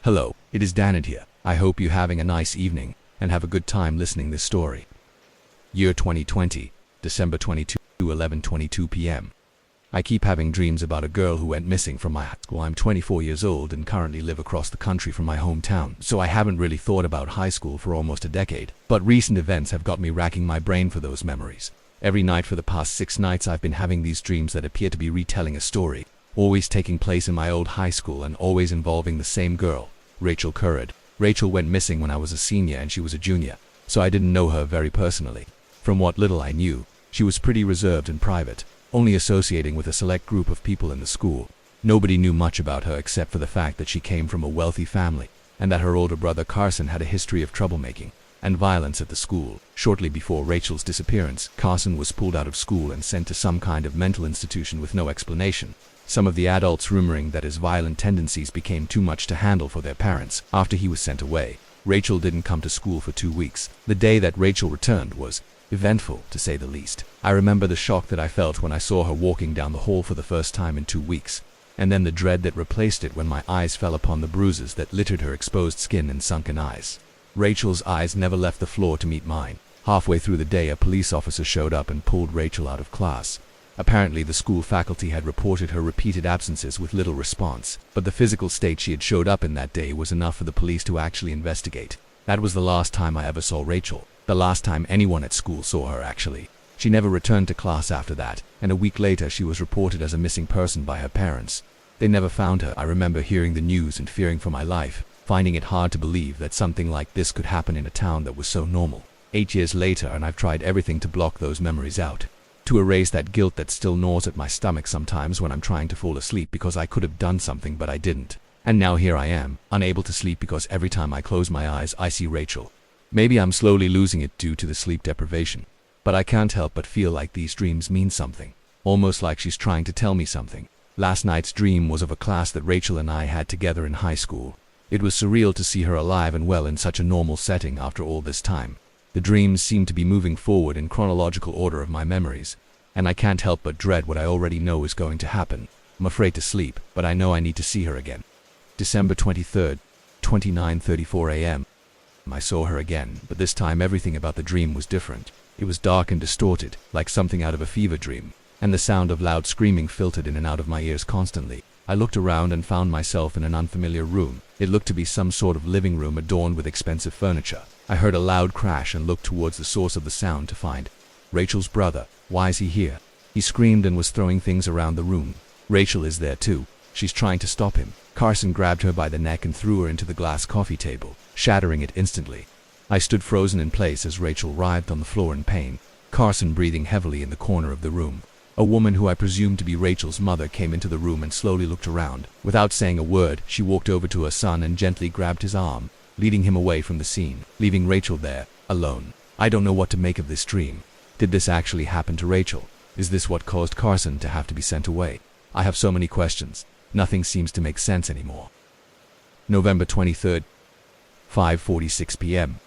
Hello, it is Danid here. I hope you're having a nice evening and have a good time listening this story. Year 2020, December 22, 11:22 p.m. I keep having dreams about a girl who went missing from my high school. I'm 24 years old and currently live across the country from my hometown, so I haven't really thought about high school for almost a decade. But recent events have got me racking my brain for those memories. Every night for the past 6 nights I've been having these dreams that appear to be retelling a story, always taking place in my old high school and always involving the same girl, Rachel Currid. Rachel went missing when I was a senior and she was a junior, so I didn't know her very personally. From what little I knew, she was pretty reserved and private, only associating with a select group of people in the school. Nobody knew much about her except for the fact that she came from a wealthy family, and that her older brother Carson had a history of troublemaking and violence at the school. Shortly before Rachel's disappearance, Carson was pulled out of school and sent to some kind of mental institution with no explanation. Some of the adults rumoring that his violent tendencies became too much to handle for their parents. After he was sent away, Rachel didn't come to school for 2 weeks. The day that Rachel returned was eventful, to say the least. I remember the shock that I felt when I saw her walking down the hall for the first time in 2 weeks, and then the dread that replaced it when my eyes fell upon the bruises that littered her exposed skin and sunken eyes. Rachel's eyes never left the floor to meet mine. Halfway through the day, a police officer showed up and pulled Rachel out of class. Apparently, the school faculty had reported her repeated absences with little response, but the physical state she had showed up in that day was enough for the police to actually investigate. That was the last time I ever saw Rachel. The last time anyone at school saw her, actually. She never returned to class after that, and a week later she was reported as a missing person by her parents. They never found her. I remember hearing the news and fearing for my life, finding it hard to believe that something like this could happen in a town that was so normal. 8 years later, and I've tried everything to block those memories out, to erase that guilt that still gnaws at my stomach sometimes when I'm trying to fall asleep because I could have done something but I didn't. And now here I am, unable to sleep because every time I close my eyes I see Rachel. Maybe I'm slowly losing it due to the sleep deprivation, but I can't help but feel like these dreams mean something, almost like she's trying to tell me something. Last night's dream was of a class that Rachel and I had together in high school. It was surreal to see her alive and well in such a normal setting after all this time. The dreams seem to be moving forward in chronological order of my memories, and I can't help but dread what I already know is going to happen. I'm afraid to sleep, but I know I need to see her again. December 23rd, 29:34 a.m. I saw her again, but this time everything about the dream was different. It was dark and distorted, like something out of a fever dream, and the sound of loud screaming filtered in and out of my ears constantly. I looked around and found myself in an unfamiliar room. It looked to be some sort of living room adorned with expensive furniture. I heard a loud crash and looked towards the source of the sound to find Rachel's brother. Why is he here? He screamed and was throwing things around the room. Rachel is there too. She's trying to stop him. Carson grabbed her by the neck and threw her into the glass coffee table, shattering it instantly. I stood frozen in place as Rachel writhed on the floor in pain, Carson breathing heavily in the corner of the room. A woman who I presumed to be Rachel's mother came into the room and slowly looked around. Without saying a word, she walked over to her son and gently grabbed his arm, leading him away from the scene, leaving Rachel there, alone. I don't know what to make of this dream. Did this actually happen to Rachel? Is this what caused Carson to have to be sent away? I have so many questions. Nothing seems to make sense anymore. November 23rd, 5:46 p.m.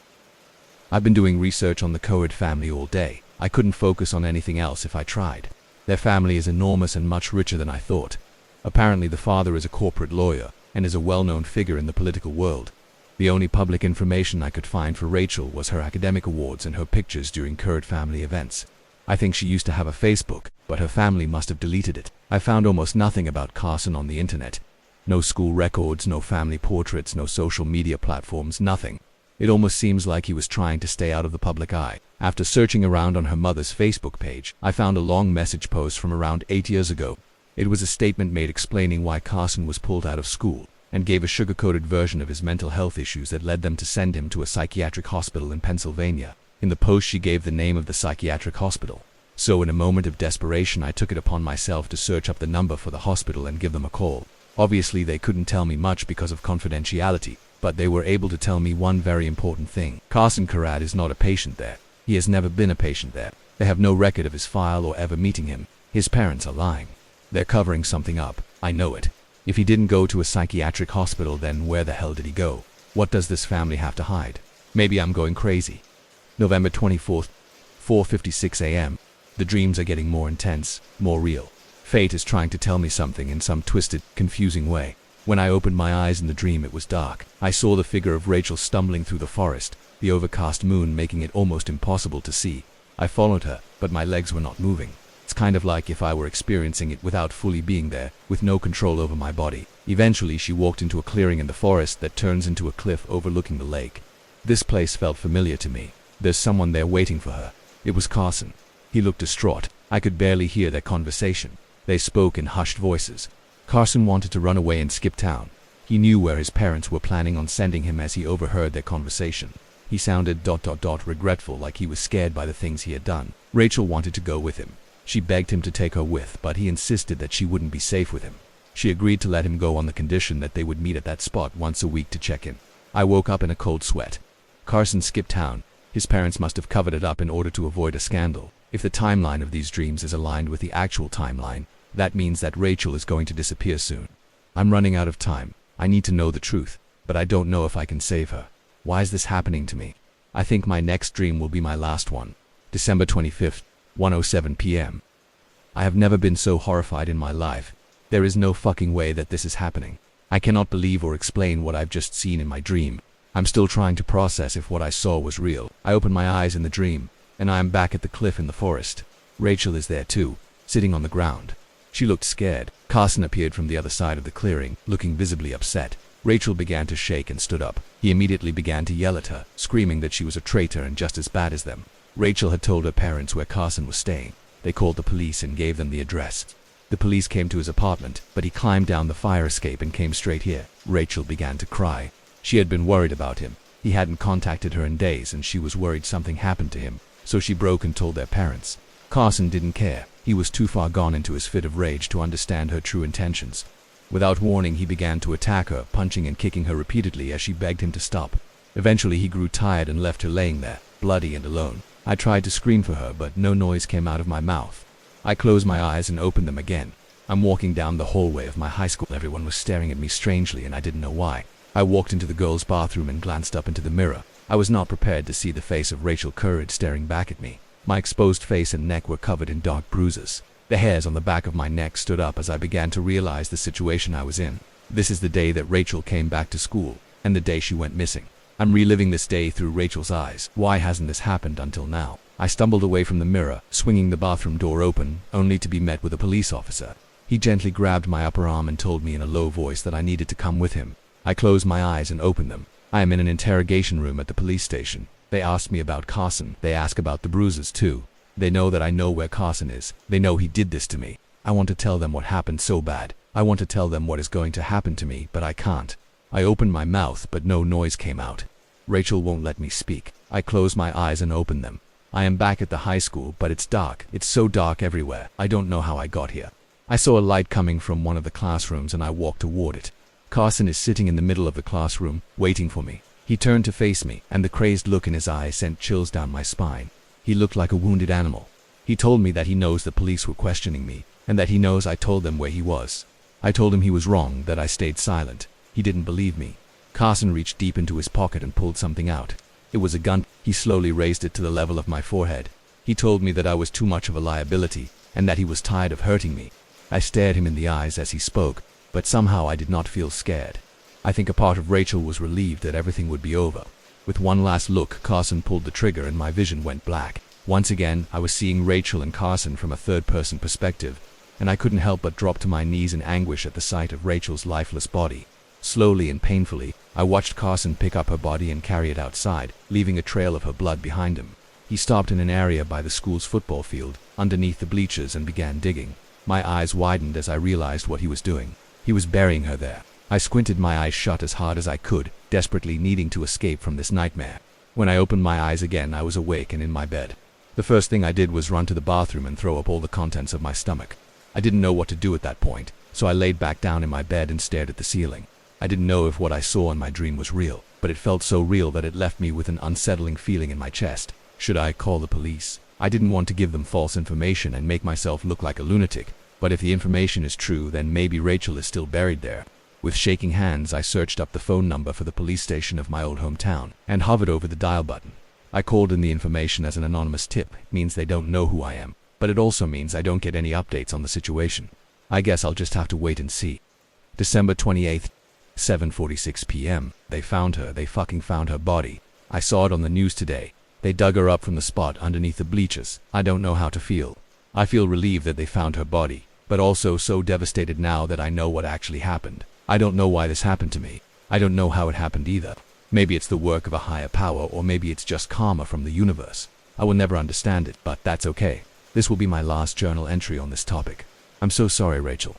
I've been doing research on the Currid family all day. I couldn't focus on anything else if I tried. Their family is enormous and much richer than I thought. Apparently the father is a corporate lawyer and is a well-known figure in the political world. The only public information I could find for Rachel was her academic awards and her pictures during Currid family events. I think she used to have a Facebook, but her family must have deleted it. I found almost nothing about Carson on the internet. No school records, no family portraits, no social media platforms, nothing. It almost seems like he was trying to stay out of the public eye. After searching around on her mother's Facebook page, I found a long message post from around 8 years ago. It was a statement made explaining why Carson was pulled out of school, and gave a sugar-coated version of his mental health issues that led them to send him to a psychiatric hospital in Pennsylvania. In the post she gave the name of the psychiatric hospital. So in a moment of desperation I took it upon myself to search up the number for the hospital and give them a call. Obviously they couldn't tell me much because of confidentiality, but they were able to tell me one very important thing. Carson Currid is not a patient there. He has never been a patient there. They have no record of his file or ever meeting him. His parents are lying. They're covering something up. I know it. If he didn't go to a psychiatric hospital, then where the hell did he go? What does this family have to hide? Maybe I'm going crazy. November 24th, 4:56 a.m. The dreams are getting more intense, more real. Fate is trying to tell me something in some twisted, confusing way. When I opened my eyes in the dream, it was dark. I saw the figure of Rachel stumbling through the forest, the overcast moon making it almost impossible to see. I followed her, but my legs were not moving. It's kind of like if I were experiencing it without fully being there, with no control over my body. Eventually, she walked into a clearing in the forest that turns into a cliff overlooking the lake. This place felt familiar to me. There's someone there waiting for her. It was Carson. He looked distraught. I could barely hear their conversation. They spoke in hushed voices. Carson wanted to run away and skip town. He knew where his parents were planning on sending him as he overheard their conversation. He sounded regretful, like he was scared by the things he had done. Rachel wanted to go with him. She begged him to take her with, but he insisted that she wouldn't be safe with him. She agreed to let him go on the condition that they would meet at that spot once a week to check in. I woke up in a cold sweat. Carson skipped town. His parents must have covered it up in order to avoid a scandal. If the timeline of these dreams is aligned with the actual timeline, that means that Rachel is going to disappear soon. I'm running out of time. I need to know the truth, but I don't know if I can save her. Why is this happening to me? I think my next dream will be my last one. December 25th, 1:07 p.m. I have never been so horrified in my life. There is no fucking way that this is happening. I cannot believe or explain what I've just seen in my dream. I'm still trying to process if what I saw was real. I open my eyes in the dream, and I am back at the cliff in the forest. Rachel is there too, sitting on the ground. She looked scared. Carson appeared from the other side of the clearing, looking visibly upset. Rachel began to shake and stood up. He immediately began to yell at her, screaming that she was a traitor and just as bad as them. Rachel had told her parents where Carson was staying. They called the police and gave them the address. The police came to his apartment, but he climbed down the fire escape and came straight here. Rachel began to cry. She had been worried about him. He hadn't contacted her in days, and she was worried something happened to him, so she broke and told their parents. Carson didn't care. He was too far gone into his fit of rage to understand her true intentions. Without warning, he began to attack her, punching and kicking her repeatedly as she begged him to stop. Eventually, he grew tired and left her laying there, bloody and alone. I tried to scream for her, but no noise came out of my mouth. I closed my eyes and opened them again. I'm walking down the hallway of my high school. Everyone was staring at me strangely, and I didn't know why. I walked into the girls' bathroom and glanced up into the mirror. I was not prepared to see the face of Rachel Courage staring back at me. My exposed face and neck were covered in dark bruises. The hairs on the back of my neck stood up as I began to realize the situation I was in. This is the day that Rachel came back to school, and the day she went missing. I'm reliving this day through Rachel's eyes. Why hasn't this happened until now? I stumbled away from the mirror, swinging the bathroom door open, only to be met with a police officer. He gently grabbed my upper arm and told me in a low voice that I needed to come with him. I closed my eyes and opened them. I am in an interrogation room at the police station. They asked me about Carson. They ask about the bruises too. They know that I know where Carson is. They know he did this to me. I want to tell them what happened so bad. I want to tell them what is going to happen to me, but I can't. I opened my mouth, but no noise came out. Rachel won't let me speak. I close my eyes and open them. I am back at the high school, but it's dark. It's so dark everywhere. I don't know how I got here. I saw a light coming from one of the classrooms and I walked toward it. Carson is sitting in the middle of the classroom, waiting for me. He turned to face me, and the crazed look in his eyes sent chills down my spine. He looked like a wounded animal. He told me that he knows the police were questioning me, and that he knows I told them where he was. I told him he was wrong, that I stayed silent. He didn't believe me. Carson reached deep into his pocket and pulled something out. It was a gun. He slowly raised it to the level of my forehead. He told me that I was too much of a liability, and that he was tired of hurting me. I stared him in the eyes as he spoke, but somehow I did not feel scared. I think a part of Rachel was relieved that everything would be over. With one last look, Carson pulled the trigger and my vision went black. Once again, I was seeing Rachel and Carson from a third-person perspective, and I couldn't help but drop to my knees in anguish at the sight of Rachel's lifeless body. Slowly and painfully, I watched Carson pick up her body and carry it outside, leaving a trail of her blood behind him. He stopped in an area by the school's football field, underneath the bleachers, and began digging. My eyes widened as I realized what he was doing. He was burying her there. I squinted my eyes shut as hard as I could, desperately needing to escape from this nightmare. When I opened my eyes again, I was awake and in my bed. The first thing I did was run to the bathroom and throw up all the contents of my stomach. I didn't know what to do at that point, so I laid back down in my bed and stared at the ceiling. I didn't know if what I saw in my dream was real, but it felt so real that it left me with an unsettling feeling in my chest. Should I call the police? I didn't want to give them false information and make myself look like a lunatic, but if the information is true, then maybe Rachel is still buried there. With shaking hands, I searched up the phone number for the police station of my old hometown and hovered over the dial button. I called in the information as an anonymous tip. It means they don't know who I am, but it also means I don't get any updates on the situation. I guess I'll just have to wait and see. December 28th, 7:46 p.m. They found her. They fucking found her body. I saw it on the news today. They dug her up from the spot underneath the bleachers. I don't know how to feel. I feel relieved that they found her body, but also so devastated now that I know what actually happened. I don't know why this happened to me. I don't know how it happened either. Maybe it's the work of a higher power, or maybe it's just karma from the universe. I will never understand it, but that's okay. This will be my last journal entry on this topic. I'm so sorry, Rachel.